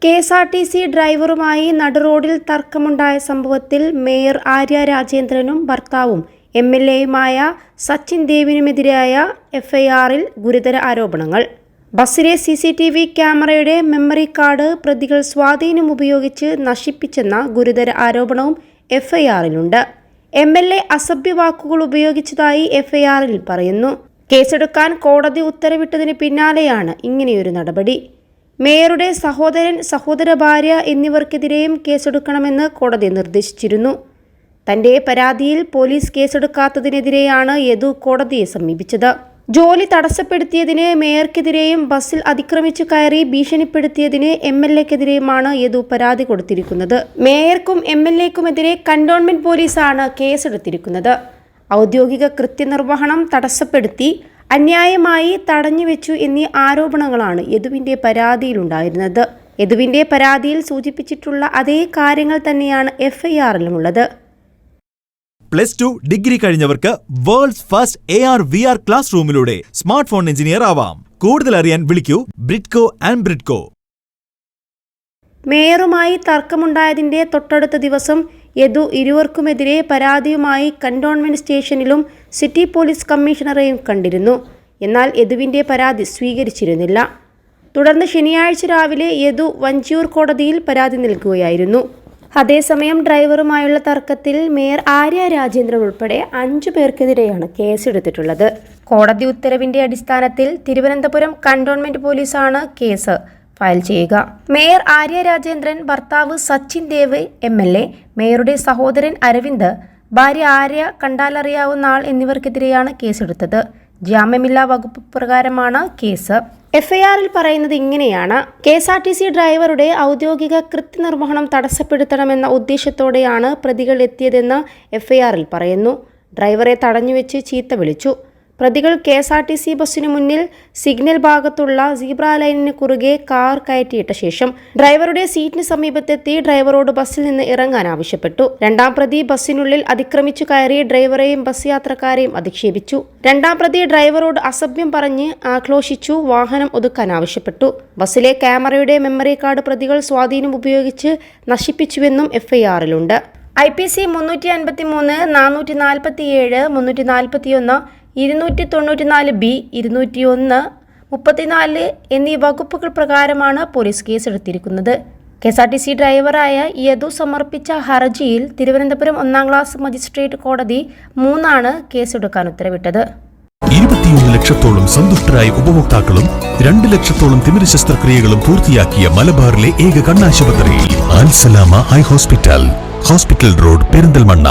KSRTC ഡ്രൈവറുമായി നടുറോഡിൽ തർക്കമുണ്ടായ സംഭവത്തിൽ mayor Arya രാജേന്ദ്രനും ഭർത്താവും MLAയുമായ സച്ചിൻ ദേവിനുമെതിരായ FIRൽ ഗുരുതര ആരോപണങ്ങൾ. ബസ്സിലെ CCTV ക്യാമറയുടെ മെമ്മറി കാർഡ് പ്രതികൾ സ്വാധീനം ഉപയോഗിച്ച് നശിപ്പിച്ചെന്ന ഗുരുതര ആരോപണവും FIRലുണ്ട്. MLA അസഭ്യവാക്കുകൾ ഉപയോഗിച്ചതായി FIRൽ പറയുന്നു. കേസെടുക്കാൻ കോടതി ഉത്തരവിട്ടതിന് പിന്നാലെയാണ് ഇങ്ങനെയൊരു നടപടി. മേയറുടെ സഹോദരൻ, സഹോദര ഭാര്യ എന്നിവർക്കെതിരെയും കേസെടുക്കണമെന്ന് കോടതി നിർദ്ദേശിച്ചിരുന്നു. തന്റെ പരാതിയിൽ പോലീസ് കേസെടുക്കാത്തതിനെതിരെയാണ് യദു കോടതിയെ സമീപിച്ചത്. ജോലി തടസ്സപ്പെടുത്തിയതിന് മേയർക്കെതിരെയും ബസ്സിൽ അതിക്രമിച്ചു കയറി ഭീഷണിപ്പെടുത്തിയതിന് MLAക്കെതിരെയുമാണ് യദു പരാതി കൊടുത്തിരിക്കുന്നത്. മേയർക്കും MLAക്കുമെതിരെ കന്റോൺമെന്റ് പോലീസാണ് കേസെടുത്തിരിക്കുന്നത്. ഔദ്യോഗിക കൃത്യനിർവഹണം തടസ്സപ്പെടുത്തി, അന്യായമായി തടഞ്ഞുവെച്ചു എന്നീ ആരോപണങ്ങളാണ് യദുവിന്റെ പരാതിയിലുണ്ടായിരുന്നത്. യദുവിന്റെ പരാതിയിൽ സൂചിപ്പിച്ചിട്ടുള്ള അതേ കാര്യങ്ങൾ തന്നെയാണ് FIRലുമുള്ളത്. +2 ഡിഗ്രി കഴിഞ്ഞവർക്ക് വേൾഡ്സ് ഫസ്റ്റ് AR/VR ക്ലാസ് റൂമിലൂടെ സ്മാർട്ട് ഫോൺ എഞ്ചിനീയർ ആവാം. കൂടുതൽ അറിയാൻ വിളിക്കൂ ബ്രിഡ്കോ ആൻഡ് ബ്രിഡ്കോ. മേയറുമായി തർക്കമുണ്ടായതിന്റെ തൊട്ടടുത്ത ദിവസം യദു ഇരുവർക്കുമെതിരെ പരാതിയുമായി കന്റോൺമെന്റ് സ്റ്റേഷനിലും സിറ്റി പോലീസ് കമ്മീഷണറെയും കണ്ടിരുന്നു. എന്നാൽ യദുവിന്റെ പരാതി സ്വീകരിച്ചിരുന്നില്ല. തുടർന്ന് ശനിയാഴ്ച രാവിലെ യദു വഞ്ചിയൂർ കോടതിയിൽ പരാതി നൽകുകയായിരുന്നു. അതേസമയം ഡ്രൈവറുമായുള്ള തർക്കത്തിൽ മേയർ ആര്യ രാജേന്ദ്രൻ ഉൾപ്പെടെ 5 പേർക്കെതിരെയാണ് കേസെടുത്തിട്ടുള്ളത്. കോടതി ഉത്തരവിന്റെ അടിസ്ഥാനത്തിൽ തിരുവനന്തപുരം കന്റോൺമെന്റ് പോലീസാണ് കേസ് ഫയൽ ചെയ്യുക. മേയർ ആര്യ രാജേന്ദ്രൻ, ഭർത്താവ് സച്ചിൻ ദേവ് MLA, മേയറുടെ സഹോദരൻ അരവിന്ദ്, ഭാര്യ ആര്യ, കണ്ടാലറിയാവുന്ന ആൾ എന്നിവർക്കെതിരെയാണ് കേസെടുത്തത്. ജാമ്യമില്ലാ വകുപ്പ് പ്രകാരമാണ് കേസ്. FIRൽ പറയുന്നത് ഇങ്ങനെയാണ്: KSRTC ഡ്രൈവറുടെ ഔദ്യോഗിക കൃത്യനിർവഹണം തടസ്സപ്പെടുത്തണമെന്ന ഉദ്ദേശത്തോടെയാണ് പ്രതികൾ എത്തിയതെന്ന് FIRൽ പറയുന്നു. ഡ്രൈവറെ തടഞ്ഞുവെച്ച് ചീത്ത വിളിച്ചു. പ്രതികൾ KSRTC ബസ്സിനു മുന്നിൽ സിഗ്നൽ ഭാഗത്തുള്ള സീബ്ര ലൈനിന് കുറുകെ കാർ കയറ്റിയിട്ട ശേഷം ഡ്രൈവറുടെ സീറ്റിന് സമീപത്തെത്തി ഡ്രൈവറോട് ബസ്സിൽ നിന്ന് ഇറങ്ങാൻ ആവശ്യപ്പെട്ടു. രണ്ടാം പ്രതി ബസ്സിനുള്ളിൽ അതിക്രമിച്ചു കയറി ഡ്രൈവറെയും ബസ് യാത്രക്കാരെയും അധിക്ഷേപിച്ചു. രണ്ടാം പ്രതി ഡ്രൈവറോട് അസഭ്യം പറഞ്ഞ് ആക്രോശിച്ചു. വാഹനം ഒതുക്കാൻ ആവശ്യപ്പെട്ടു. ബസ്സിലെ ക്യാമറയുടെ മെമ്മറി കാർഡ് പ്രതികൾ സ്വാധീനം ഉപയോഗിച്ച് നശിപ്പിച്ചുവെന്നും FIRലുണ്ട്. IPC 353, 447, 341, 294B, 201, 34 എന്നീ വകുപ്പുകൾ പ്രകാരമാണ് പോലീസ് കേസെടുത്തിരിക്കുന്നത്. KSRTC ഡ്രൈവറായ യദു സമർപ്പിച്ച ഹർജിയിൽ തിരുവനന്തപുരം 1ാം ക്ലാസ് മജിസ്ട്രേറ്റ് കോടതി 3 കേസെടുക്കാൻ ഉത്തരവിട്ടത്. 21 ലക്ഷത്തോളം സന്തുഷ്ടരായ ഉപഭോക്താക്കളും 2 ലക്ഷത്തോളം തിമിര ശസ്ത്രക്രിയകളും പൂർത്തിയാക്കിയ മലബാറിലെ ഏക കണ്ണാശുപത്രി Al Salama high hospital, hospital road, Perinthalmanna.